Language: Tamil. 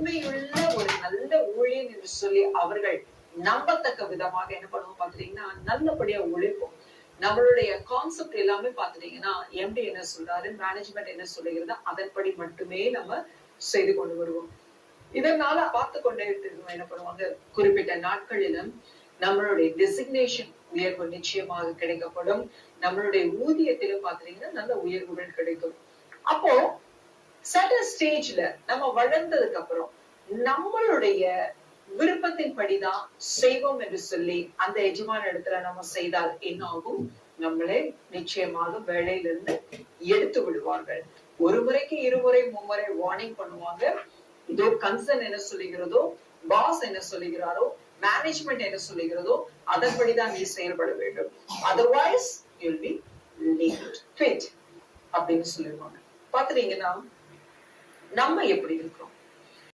உண்மையுள்ள ஒரு நல்ல ஊழியன் என்று சொல்லி அவர்கள் நம்பத்தக்க விதமாக என்ன பண்ணுவோம் பாத்தீங்கன்னா நல்லபடியா உழைப்போம். நம்மளுடைய கான்செப்ட் எல்லாமே பாத்துட்டீங்கன்னா எம்டி என்ன சொல்றாரு, மேனேஜ்மெண்ட் என்ன சொல்லுகிறது, அதன்படி மட்டுமே நம்ம செய்து கொண்டு வருவோம். இதனால பார்த்து கொண்டே இருக்கணும் என்ன பண்ணுவாங்க, குறிப்பிட்ட நாட்களிலும் நம்மளுடைய டெசிக்னேஷன் உயர்வு நிச்சயமாக கிடைக்கப்படும். நம்மளுடைய ஊதியத்திலும் பாத்தீங்கன்னா நல்ல உயர்வுகள் கிடைக்கும். அப்போ சர்டன் ஸ்டேஜ்ல நம்ம வளர்ந்ததுக்கு அப்புறம் நம்மளுடைய விருப்பத்தின் படிதான் செய்வோம் என்று சொல்லி அந்த எஜமான இடத்துல நம்ம செய்தால் என்ன ஆகும், நம்மளே நிச்சயமாக வேலையிலிருந்து எடுத்து விடுவார்கள். ஒரு முறைக்கு இருமுறை மும்முறை வார்னிங் பண்ணுவாங்க. இதோ கன்சர்ன் என்ன சொல்லுகிறதோ, பாஸ் என்ன சொல்லுகிறாரோ, மேனேஜ்மெண்ட் என்ன சொல்லுகிறதோ அதன்படிதான் நீ செயல்பட வேண்டும். அதர்வைஸ் you'll be late அப்படின்னு சொல்லிருவாங்க. பாத்துட்டீங்கன்னா நம்ம எப்படி இருக்கிறோம்?